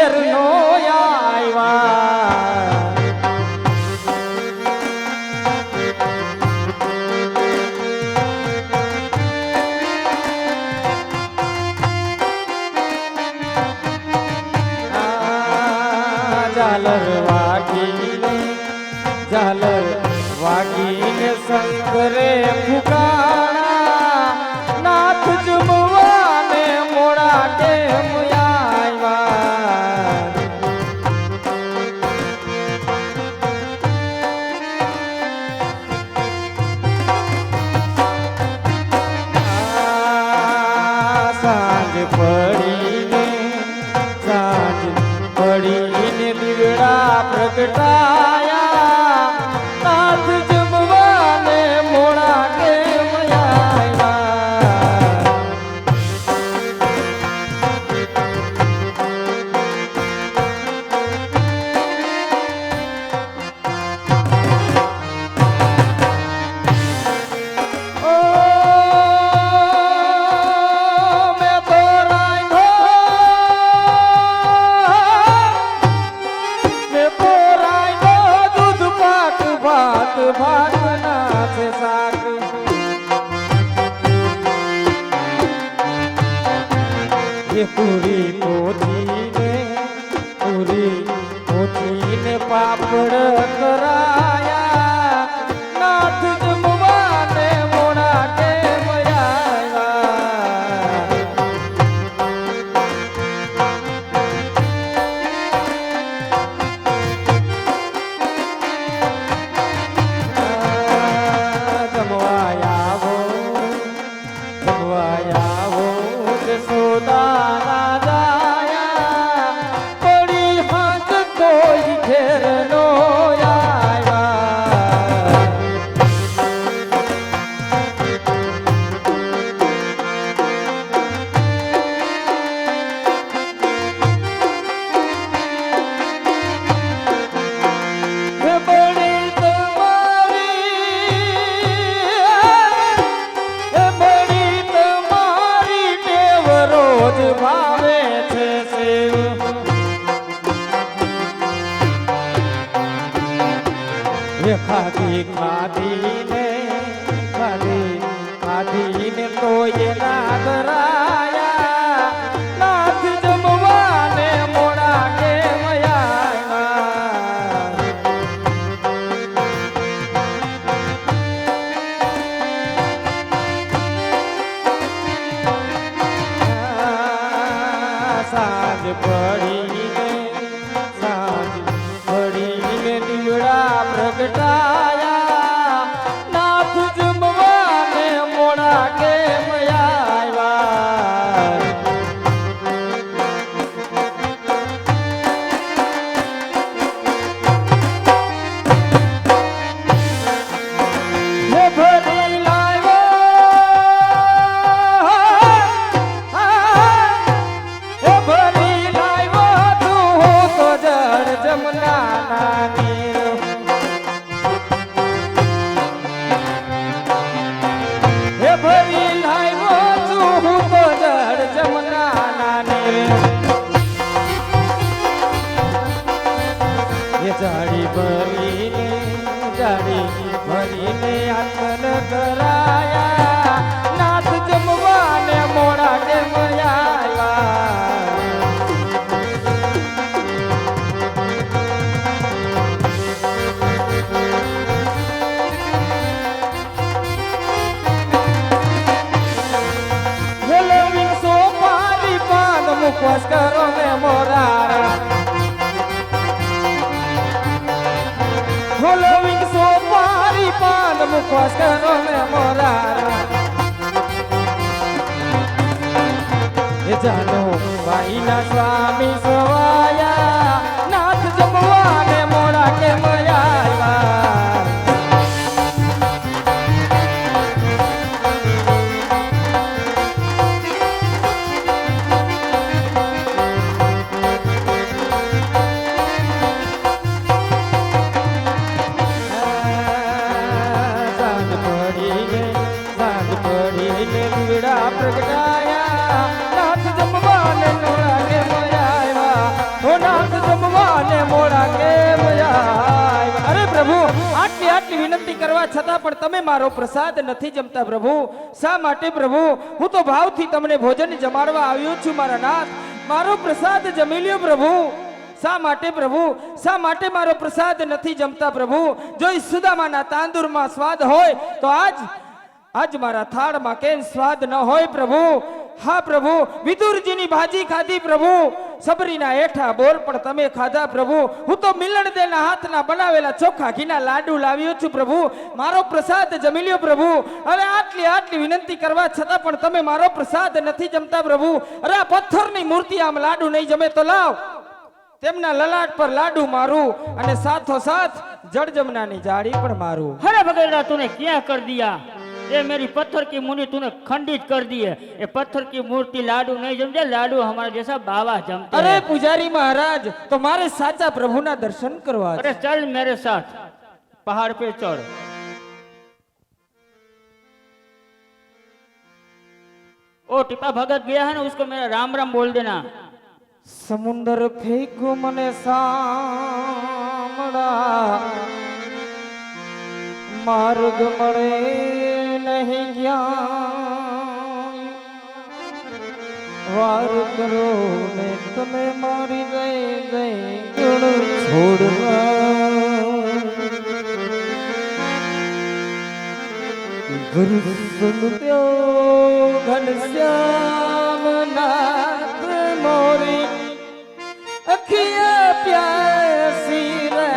ઘેર નો આવ્યા ઝાલર વાગીને શંકરે ફુકાણા નાથ જમવાને મોડા કેમ આવ્યા સાંજ પડીને દીવડા પ્રગટાયા નાથ જમવાને મોડા કેમ આવ્યા ભાગના છે શાક એ પૂરી પોથીને પાપડ કરાયા નાથ જમવાને મોડા કેમ આવ્યા સોદાના જાયા પડી હાથ કોઈ ઘેર નો આવ્યા ભાવે છે સેવ એ ખાધીને તો એના ધરાયા નાથ જમવાને મોડા કેમ આવ્યા સાંજ પડીને દીવડા પ્રગટાયા નાથ જમવાને મોડા કેમ આવ્યા ભરી જાડી ભરીને આત્મન કરાયા નાથ જમવાને મોડા કેમ આવ્યા સોપારી પાન મુખવાસ કરો ને મોરારા Following so pari pan mukwas karo ne morara ye jano vai na swami sawaya nath jamwane moda ke mayaiva પ્રગટાયા નાથ જમવાને મોડા કે મયાવા આટલી આટલી વિનંતી કરવા છતાં પણ તમે મારો પ્રસાદ નથી જમતા પ્રભુ. શા માટે પ્રભુ? હું તો ભાવથી તમને ભોજન જમાડવા આવ્યો છું મારા નાથ. મારો પ્રસાદ જમી લ્યો પ્રભુ. શા માટે પ્રભુ? શા માટે મારો પ્રસાદ નથી જમતા પ્રભુ? જો ઈ સુદામાના તાંદુરમાં સ્વાદ હોય તો આજ મારા થાળમાં કેમ સ્વાદ ન હોય પ્રભુ? હા પ્રભુ, વિદુરજીની ભાજી ખાધી પ્રભુ, સબરીના એઠા બોર પણ તમે ખાધા પ્રભુ. હું તો મિલણ દેના હાથના બનાવેલા ચોખ્ખા ઘીના લાડુ લાવ્યો છું પ્રભુ. મારો પ્રસાદ જમી લ્યો પ્રભુ. હવે આટલી આટલી વિનંતી કરવા છતાં પણ તમે મારો પ્રસાદ નથી જમતા પ્રભુ. અરે આ પથ્થરની મૂર્તિ આમ લાડુ નહીં જમે તો લાવ તેમના લલાટ પર લાડુ મારું અને સાથો સાથ जड़ जमुना जाड़ी पर मारू। अरे बगैरा तूने क्या कर दिया? ये मेरी पत्थर की मूर्ति तूने खंडित कर दी है। ये पत्थर की मूर्ति लाडू नहीं जमते, लाडू हमारे जैसा बाबा जमते। अरे पुजारी महाराज, तुम्हारे साचा प्रभु ना दर्शन करवा। अरे चल मेरे साथ पहाड़ पे चढ़। ओ टिपा भगत गया है ना, उसको मेरा राम राम बोल देना। समुंदर फेंको मने सामड़ा, मार्ग मरे नहीं ज्ञान, वार करो ने तमे मारी गए गुण छोड़ना। गुरु सुन त्यो घनश्याम नाथ मोरी अखिया प्यासी रे।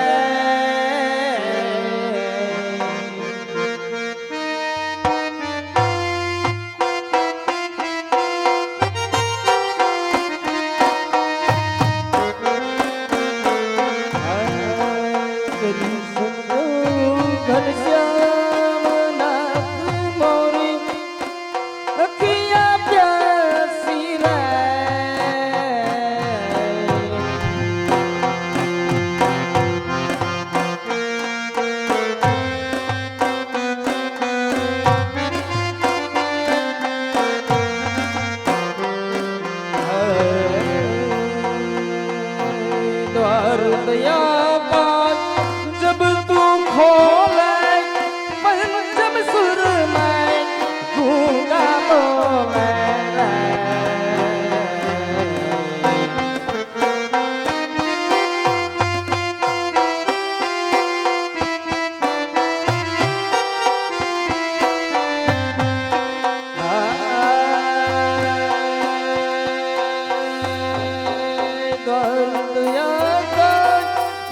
जब तू खोले पंचम सुर में गूंगा बोले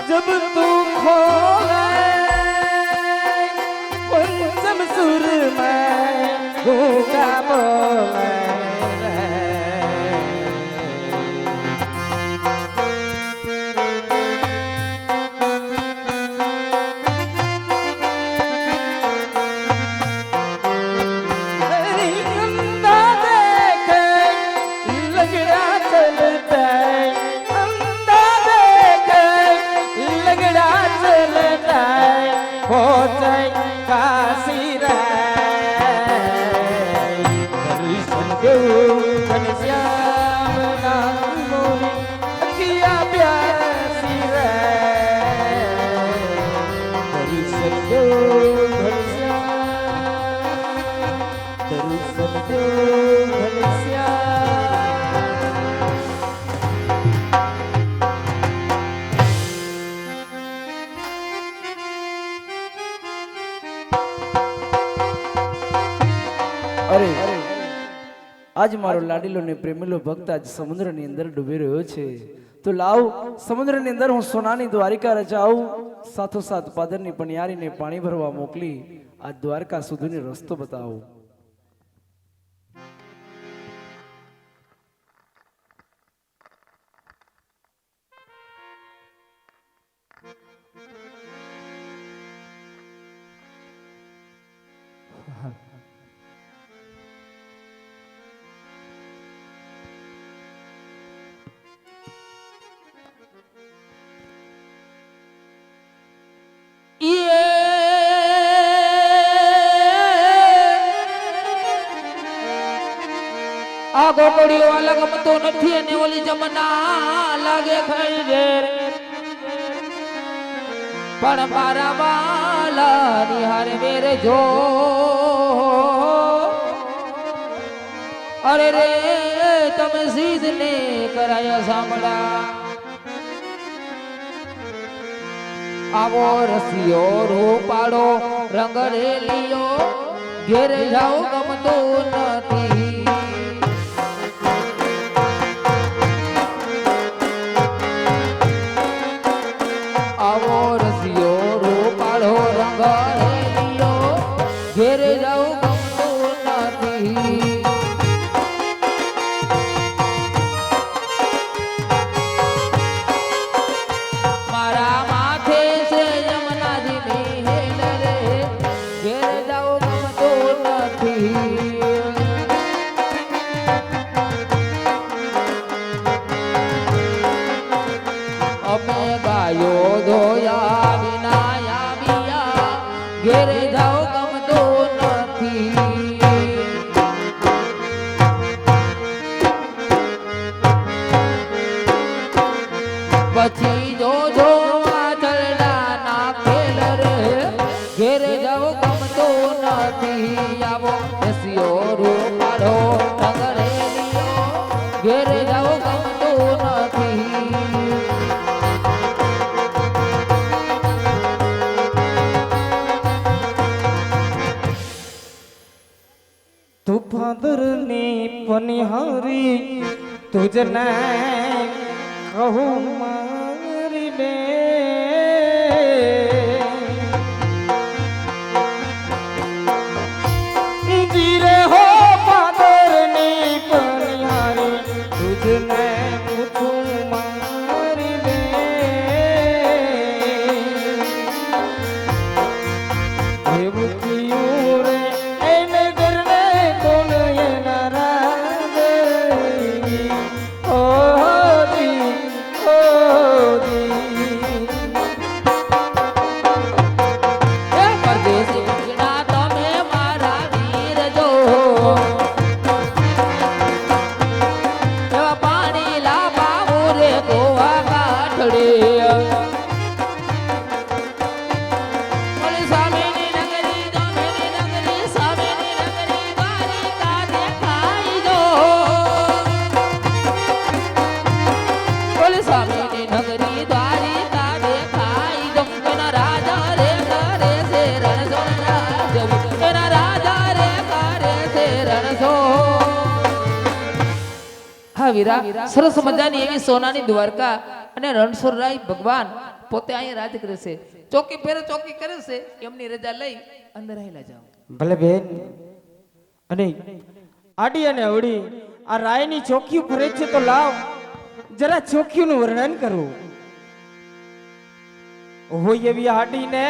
जब तू खोले पंचम सुर में गूंगा बोले। अंधा देखे लगड़ा चलता है, अंधा देखे लगड़ा चलता है, हो जाए काशी रे। दर्शन दो घनश्याम नाथ मोरी अखिया प्यासी रे। दर्शन दो घनश्याम, दर्शन दो घनश्याम। अरे आज मारो लाडीलो ने प्रेमीलो भक्त आज समुद्र ની અંદર ડૂબી રહ્યો છે, તો લાવ સમુદ્ર ની અંદર હું સોનાની દ્વારિકા રચાઉં, સાથો સાથ પાદરની પણિયારીને પાણી ભરવા મોકલી આ દ્વારકા સુધીનો રસ્તો બતાવું। આગો પડ્યો અલગ મતો નથી અને ઓલી જમના લાગે ખાઈ રે। પણ મારા વાલા નિહાર મેર જો અરે રે તમે સીધને કરાયા સાંભળા આવો રસિયો રૂપાળો રંગ રેલિયો ઘેરે જાઓ ગમતો નથી આવો રસિયો રૂપાળો રંગ રેલિયો ઘેરે જાઓ ગમતો નથી મારા માથે છે યમુનાજીની હેલ રે ઘેર જાઓ ગમતો નથી અમે ગાયો ધોયા વિના આવ્યા ઘેર જાઓ ગમતો નથી પછી જોજો આચરડા ના ખેલ રે ઘેર જાઓ ગમતો નથી આવો રસિયો રૂપાળો રંગ રેલિયો ઘેર જાઓ ગમતો નથી તું ફાદરની પનિહારી તુજને કહું મારી બે ધીરે હો ફાદરની પનિહારી તુજને પૂછું મારી બે એવું થયું રે એને ઘરને કોણ એના રાગે ઓ દી એ પરદેશી વીજળા તમે મારા વીર જો એવા પાણી લાવવા રે ગોવા કાઠડે ઓલી સામેની નગરી સામેની નગરી દ્વારિકા દેખાઈ જો ઓલી સામેની નગરી દ્વારિકા દેખાઈ જો એના રાજા રે કરે છે રણછોડ રાજ એના રાજા રે કરે છે રણછોડ હા વીરા સરસ મજાની એવી સોનાની દ્વારકા અને રણછોડરાય ભગવાન પોતે અહીંયા રાજ કરે છે ચોકી ફેરે ચોકી કરે છે એમની રજા લઈ અંદર આવેલા જાઓ ભલે બેન અને આડી અને અવડી આ રાયની ચોકીઓ ફરે છે તો લાવ જરા ચોકીઓનું વર્ણન કરું હોય એવી આડીને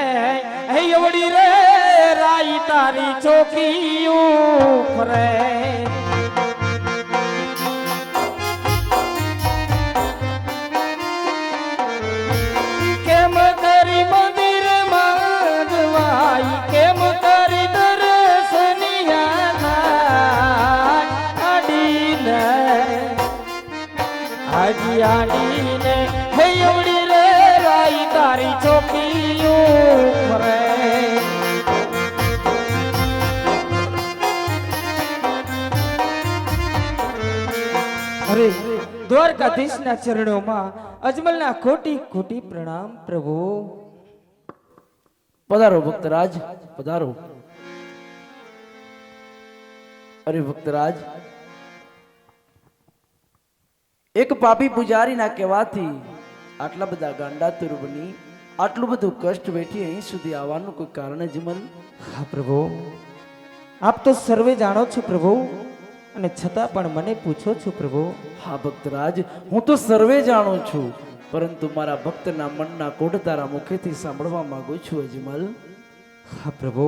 હે અવડી રે રાઈ તારી ચોકીઓ ફરે કેમ કરી મંદિર માં જવાય કેમ કરી દર્શનિયા થાય આડીને હાજી આડીને હે અવડી રે રાઈ તારી ચોકીઓ ફરે અરે દ્વારકાધીશના ચરણોમાં અજમલના કોટી કોટી પ્રણામ પ્રભુ પધારો ભક્તરાજ પધારો. અરે ભક્તરાજ, એક પાપી પૂજારીના કહેવાથી આટલા બધા ગાંડાતુર બની આટલું બધું કષ્ટ વેઠી અહીં સુધી આવવાનું કોઈ કારણ અજમલ? હા પ્રભુ, આપ તો સર્વે જાણો છો પ્રભુ, અને છતાં પણ મને પૂછો છો પ્રભુ. હા ભક્તરાજ, હું તો સર્વે જાણું છું, પરંતુ મારા ભક્તના મનના કોઢ તારા મુખેથી સાંભળવા માંગુ છું અજમલ. હા પ્રભુ,